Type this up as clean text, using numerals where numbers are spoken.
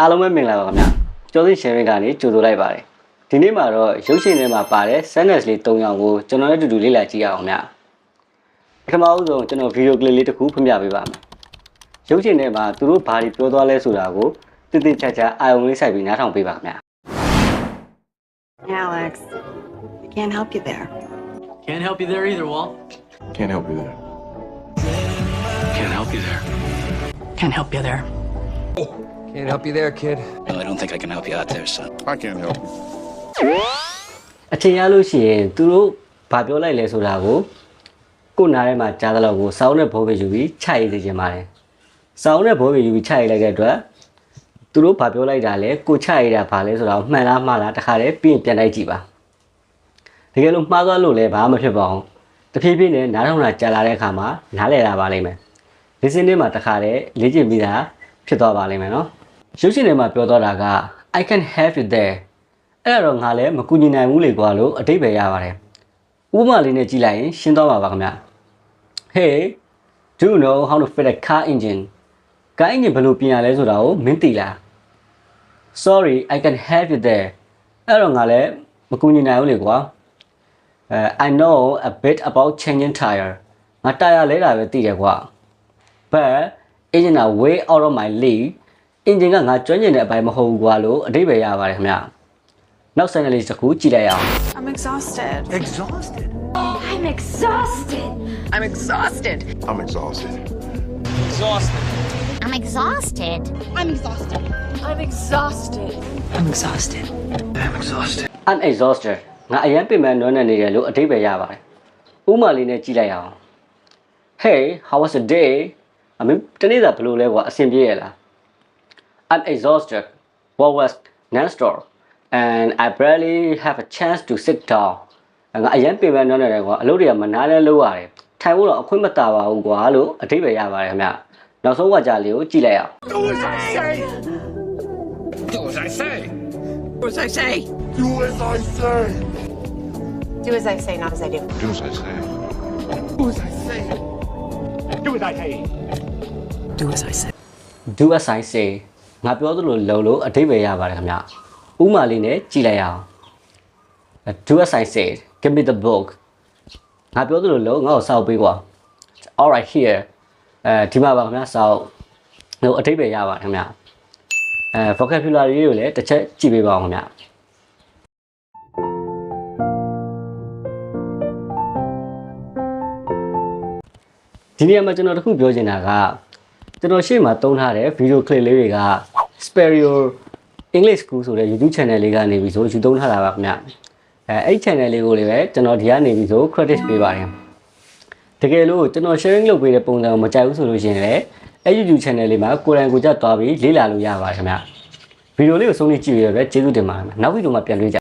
အားလုံးပဲမင်္ဂလာပါခင်ဗျာကျော်သိ sharing ကနေကြိုဆိုလိုက်ပါတယ်ဒီနေ့မှာတော့ရုပ်ရှင်ထဲမှာပါတဲ့ sadness လေး၃ယောက်ကိုကျွန်တော်နဲ့အတူတူလေ့လာကြည့်ရအောင်ဗျာပထမဦးဆုံးကျွန်တော်ဗီဒီယိုကလစ်လေးတစ်ခုဖွင့်ပြပေးပါမယ်ရုပ်ရှင်ထဲမှာသူတို့ဘာတွေပြောသွားလဲဆိုတာကိုတိတိကျကျအာရုံလေးစိုက်ပြီးနားထောင်ပေးပါခင်ဗျာ Alex, I can't help you there. Can't help you there either, Walt. Can't help you there. Can't help you there. Can't help you there. Can't help you there, kid. Well, I don't think I can help you out there, son. I can't help you. အချိန်ရလို့ရှိရင်သူတို့ဘာပြောလိုက်လဲဆိုတာကိုနားထဲမှာကြားသလောက်ကိုစောင်းနဲ့ဘောပဲယူပြီးခြိုက်ရည်ခြင်းပါတယ်စောင်းနဲ့ဘောပဲယူပြီးခြိုက်ရလိုက်တဲ့အတွက်သူတို့ဘာပြောလိုက်တာလဲကိုခြိုက်ရတာဘာလဲဆိုတာကိုမှန်လားမှားလားတခါတည်းပြီးရင်ပြန်လိုက်ကြည့်ပါတကယ်လို့မှားသွားလို့လည်းဘာမှမဖြစ်ပါဘူးတဖြည်းဖြည်းနဲ့နားထောင်တာကြာလာတဲ့အခါမှာနားလည်လာပါလိမ့်မယ်ဒီစင်းလေးမှာတခါတည်းလေ့ကျင့်ပြီးသားဖြစ်သွားပါလိမ့်မယ်နော်ရုပ်ရှင်ထဲမှာပြောသွားတာက I can help you there အဲ့တော့ငါလည်းမကူညီနိုင်ဘူးလေကွာလို့အတိတ်ပဲရပါတယ်ဥပမာလေးနဲ့ကြည့်လိုက်ရင်ရှင်းသွားပါပါခင်ဗျ Hey do you know how to fit a car engine ကား engine ဘယ်လိုပြင်ရလဲဆိုတာကိုမင်းသိလား Sorry I can help you there အဲ့တော့ငါလည်းမကူညီနိုင်ဘူးလေကွာI know a bit about changing tire ငါတာယာလဲတာပဲသိတယ်ကွာ But engine are way out of my league engine ကငါကျွမ်းကျင်တဲ့အပိုင်းမဟုတ်ဘူးကွာလို့အတိတ်ပဲရပါတယ်ခင်ဗျနောက်ဆိုင်လေးတစ်ခုကြည့်လိုက်အောင် I'm exhausted. Exhausted? I'm exhausted. I'm exhausted. I'm exhausted. Exhausted. I'm exhausted. I'm exhausted. I'm exhausted. I'm exhausted. I'm exhausted. I'm exhausted ငါအရင်ပြင်ပန်းနွမ်းနေနေတယ်လို့အတိတ်ပဲရပါတယ်ဥမာလေးနဲ့ကြည့်လိုက်အောင် Hey how was the day အမေတနေ့သာဘယ်လိုလဲကွာအဆင်ပြေရလား I'm exhausted what was non-stop and I barely have a chance to sit down ငါအရင်ပြင်ပန်းနွမ်းနေတယ်ကွာအလုပ်တွေကမနားလဲလုပ်ရတယ်ထိုင်ဖို့တော့အခွင့်မတာပါဘူးကွာလို့အတိတ်ပဲရပါတယ်ခင်ဗျနောက်ဆုံးကကြာလေးကိုကြည့်လိုက်အောင် Do as I say. Do as I say. Do as I say. Do as I say. Do as I say, not as I do. Do as I say. Do as I say. Do as I say. Do as I say. Do as I say ငါပြောသလိုလုပ်လို့အတိတ်ပဲရပါတယ်ခင်ဗျဥမာလေးနဲ့ကြည့်လိုက်အောင် Do as I say give me the book ငါပြောသလိုလုပ်ငါ့ကိုစောက်ပေးကွာ All right here ဒီမှာပါခင်ဗျစောက်လို့အတိတ်ပဲရပါတယ်ခင်ဗျvocabulary ကိုလည်းတစ်ချက်ကြည့်ပေးပါအောင်ခင်ဗျဒီနေရာမှာကျွန်တော်တခုပြောချင်တာကကျွန်တော်ရှေ့မှာသုံးထားတဲ့ဗီဒီယိုကလစ်လေးတွေက Stereo English School ဆိုတဲ့ YouTube channel လေးကနေပြီးဆိုယူသုံးထားတာပါခင်ဗျအဲ့ channel လေးကိုလည်းပဲကျွန်တော်ဒီကနေပြီးဆို credit ပေးပါတယ်တကယ်လို့ကျွန်တော် sharing လုပ်ပေးတဲ့ပုံစံကိုမကြိုက်ဘူးဆိုလို့ရှိရင်လည်းအဲ့ YouTube channel လေးမှာကိုယ်တိုင်ကိုယ်ကျသွားပြီးလေ့လာလို့ရပါတယ်ခင်ဗျဗီဒီယိုလေးကိုဆုံးဖြတ်ကြည့်ရတဲ့ကျေးဇူးတင်ပါတယ်နောက်ဗီဒီယိုမှာပြန်တွေ့ကြ